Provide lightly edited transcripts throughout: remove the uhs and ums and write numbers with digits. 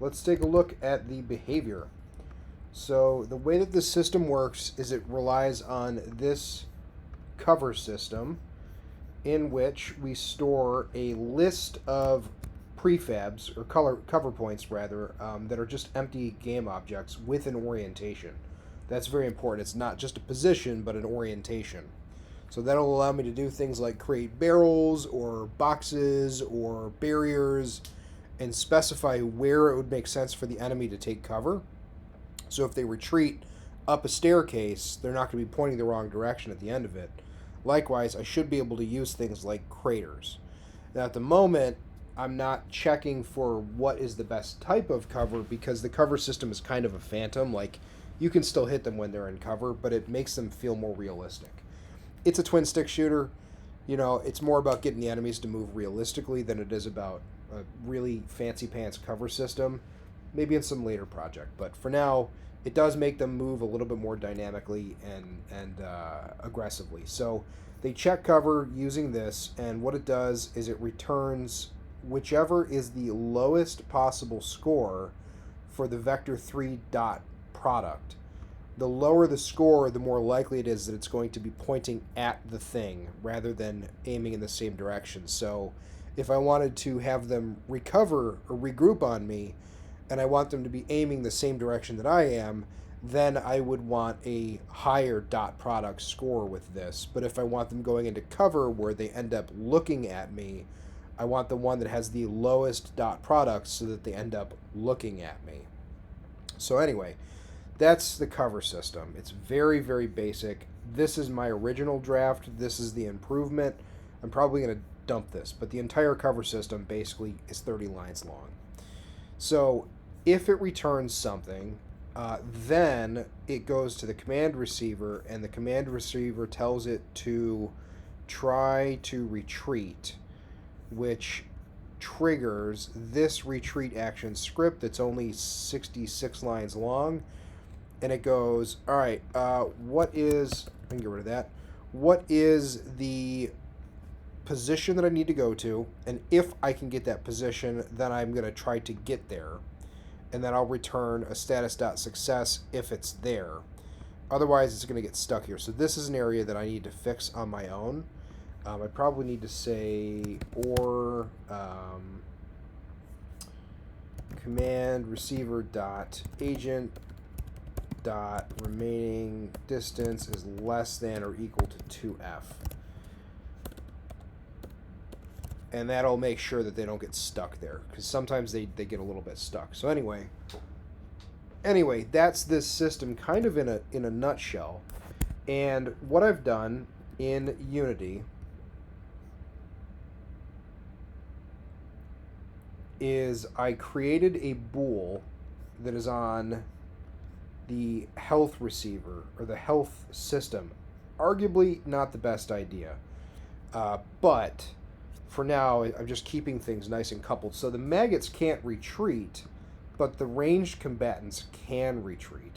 let's take a look at the behavior. So the way that this system works is it relies on this cover system in which we store a list of prefabs or color cover points rather that are just empty game objects with an orientation. That's very important. It's not just a position but an orientation. So that'll allow me to do things like create barrels or boxes or barriers and specify where it would make sense for the enemy to take cover. So if they retreat up a staircase, they're not going to be pointing the wrong direction at the end of it. Likewise, I should be able to use things like craters. Now, at the moment, I'm not checking for what is the best type of cover because the cover system is kind of a phantom. Like, you can still hit them when they're in cover, but it makes them feel more realistic. It's a twin stick shooter. You know, it's more about getting the enemies to move realistically than it is about a really fancy pants cover system. Maybe in some later project, but for now, it does make them move a little bit more dynamically and aggressively. So they check cover using this, and what it does is it returns whichever is the lowest possible score for the vector 3 dot product. The lower the score, the more likely it is that it's going to be pointing at the thing rather than aiming in the same direction. So if I wanted to have them recover or regroup on me, and I want them to be aiming the same direction that I am, then I would want a higher dot product score with this. But if I want them going into cover where they end up looking at me, I want the one that has the lowest dot product so that they end up looking at me. So anyway, that's the cover system. It's very, very basic. This is my original draft. This is the improvement. I'm probably going to dump this, but the entire cover system basically is 30 lines long. So if it returns something, then it goes to the command receiver, and the command receiver tells it to try to retreat, which triggers this retreat action script that's only 66 lines long. And it goes, all right, what is, I can get rid of that. What is the position that I need to go to? And if I can get that position, then I'm going to try to get there. And then I'll return a status.success if it's there. Otherwise, it's going to get stuck here. So this is an area that I need to fix on my own. I probably need to say or command receiver dot agent dot remaining distance is less than or equal to 2f. And that'll make sure that they don't get stuck there, because sometimes they get a little bit stuck. So anyway, that's this system kind of in a nutshell. And what I've done in Unity is I created a bool that is on the health receiver or the health system. Arguably not the best idea, but for now I'm just keeping things nice and coupled. So the maggots can't retreat, but the ranged combatants can retreat,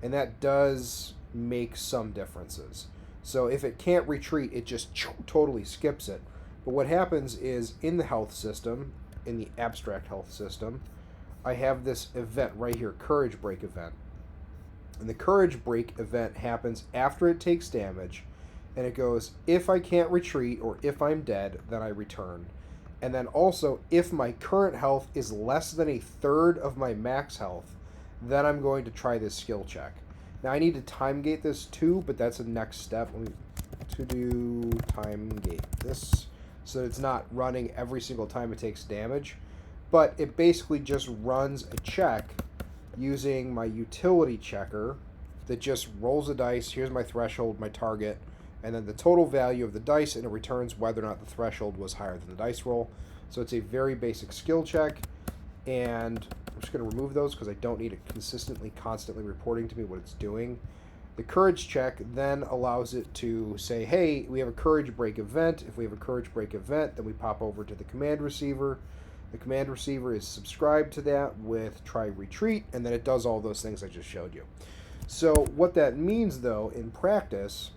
and that does make some differences. So if it can't retreat, it just totally skips it. But what happens is in the health system, in the abstract health system, I have this event right here, courage break event. And the courage break event happens after it takes damage, and it goes, if I can't retreat or if I'm dead, then I return. And then also, if my current health is less than a third of my max health, then I'm going to try this skill check. Now I need to time gate this too, but that's a next step. Let me to do time gate this so that it's not running every single time it takes damage. But it basically just runs a check using my utility checker that just rolls a dice. Here's my threshold, my target, and then the total value of the dice, and it returns whether or not the threshold was higher than the dice roll. So it's a very basic skill check, and I'm just going to remove those because I don't need it constantly reporting to me what it's doing. The courage check then allows it to say, hey, we have a courage break event. If we have a courage break event, then we pop over to the command receiver. The command receiver is subscribed to that with try retreat, and then it does all those things I just showed you. So what that means, though, in practice,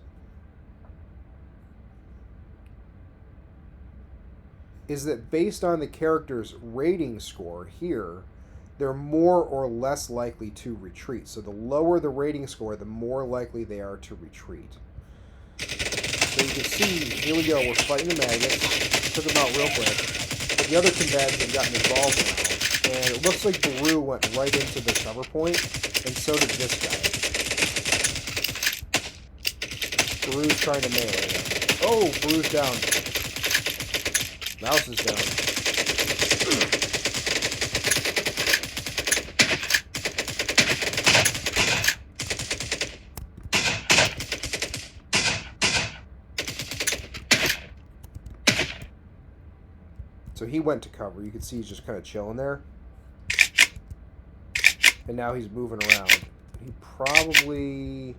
is that based on the character's rating score here, they're more or less likely to retreat. So the lower the rating score, the more likely they are to retreat. So you can see, here we go, we're fighting the maggots. Took them out real quick. But the other combatants have gotten involved now. And it looks like Baru went right into the cover point, and so did this guy. Baru's trying to melee him. Oh, Baru's down. Mouse is down. So he went to cover. You can see he's just kind of chilling there. And now he's moving around. He probably...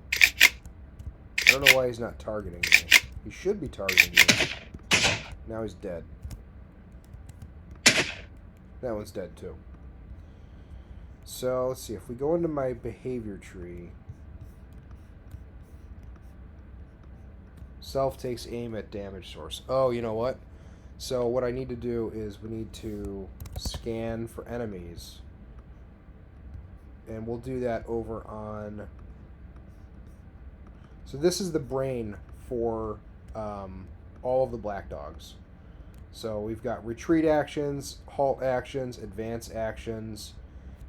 I don't know why he's not targeting me. He should be targeting me. Now he's dead. That one's dead too. So, let's see. If we go into my behavior tree... Self takes aim at damage source. Oh, you know what? So what I need to do is we need to scan for enemies. And we'll do that over on... So this is the brain for all of the black dogs. So we've got retreat actions, halt actions, advance actions.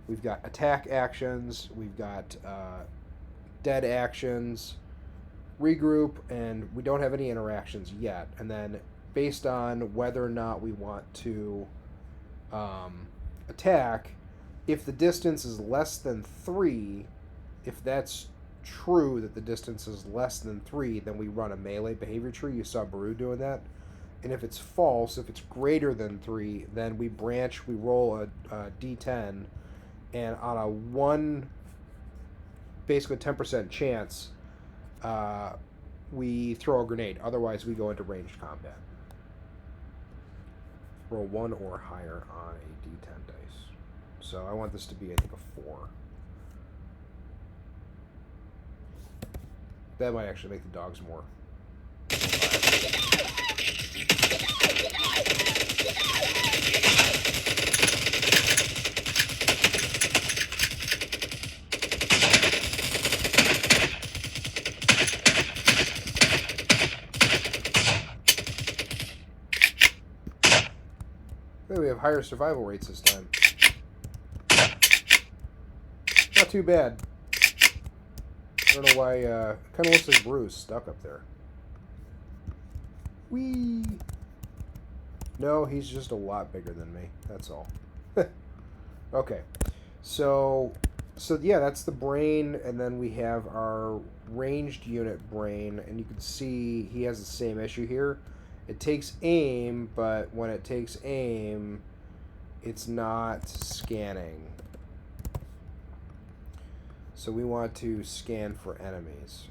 We've got attack actions. We've got dead actions, regroup, and we don't have any interactions yet. And then based on whether or not we want to attack, if the distance is less than 3, if that's true that the distance is less than 3, then we run a melee behavior tree. You saw Baru doing that. And if it's false, if it's greater than 3, then we branch, we roll a d10, and on a 1, basically 10% chance, we throw a grenade. Otherwise, we go into ranged combat. Roll 1 or higher on a d10 dice. So I want this to be, I think, a 4. That might actually make the dogs more. Hey, we have higher survival rates this time. Not too bad. I don't know why, kind of looks like Bruce stuck up there. Whee! No, he's just a lot bigger than me. That's all. Okay. So yeah, that's the brain, and then we have our ranged unit brain, and you can see he has the same issue here. It takes aim, but when it takes aim, it's not scanning. So we want to scan for enemies.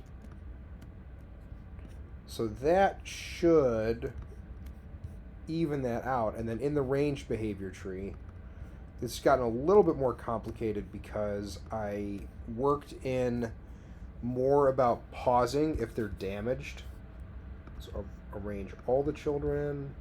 So that should even that out. And then in the ranged behavior tree, it's gotten a little bit more complicated because I worked in more about pausing if they're damaged. So I'll arrange all the children.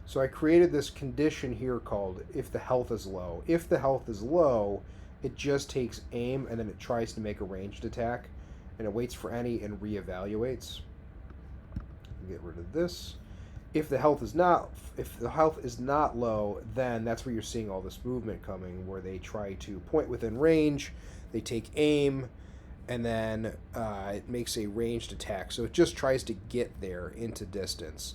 So I created this condition here called if the health is low. If the health is low, it just takes aim and then it tries to make a ranged attack, and it waits for any and reevaluates. Get rid of this. If the health is not low, then that's where you're seeing all this movement coming, where they try to point within range, they take aim, and then it makes a ranged attack. So it just tries to get there into distance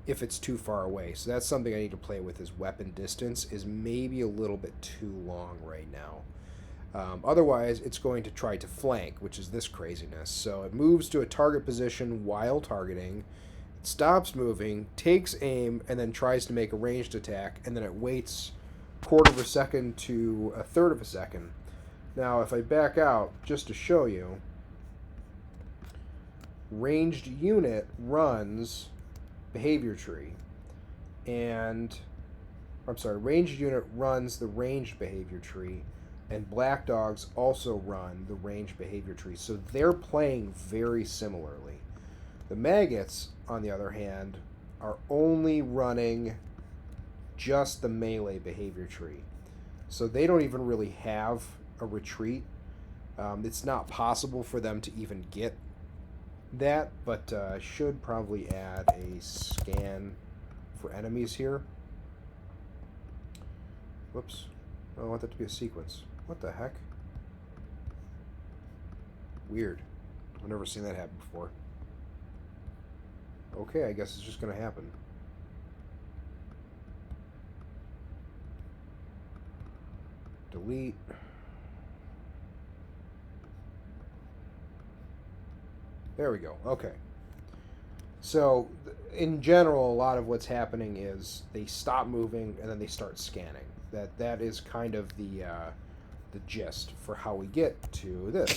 if it's too far away. So that's something I need to play with, is weapon distance is maybe a little bit too long right now. Otherwise, it's going to try to flank, which is this craziness. So it moves to a target position while targeting, it stops moving, takes aim, and then tries to make a ranged attack, and then it waits a quarter of a second to a third of a second. Now, if I back out, just to show you, ranged unit runs behavior tree, and ranged unit runs the ranged behavior tree, and black dogs also run the ranged behavior tree. So they're playing very similarly. The maggots, on the other hand, are only running just the melee behavior tree. So they don't even really have a retreat. It's not possible for them to even get that, but I should probably add a scan for enemies here. Whoops. I want that to be a sequence. What the heck? Weird. I've never seen that happen before. Okay, I guess it's just going to happen. Delete. There we go. Okay. So, in general, a lot of what's happening is they stop moving and then they start scanning. That is kind of the gist for how we get to this.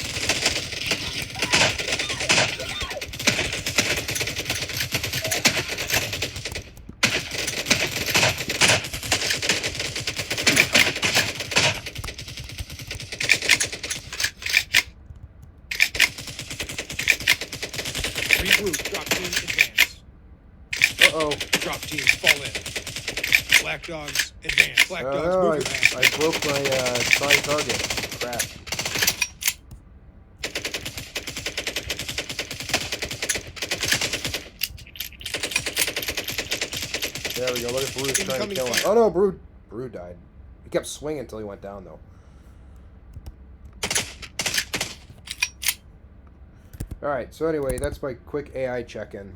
Regroup. Drop team advance. Uh-oh. Drop team fall in. Black dogs advance. Black dogs Oh, move your ass. I broke my try target. Crap. There we go. Look at Bruce trying to Incoming kill him. fire. Oh no, Brew died. He kept swinging until he went down, though. Alright, so anyway, that's my quick AI check-in.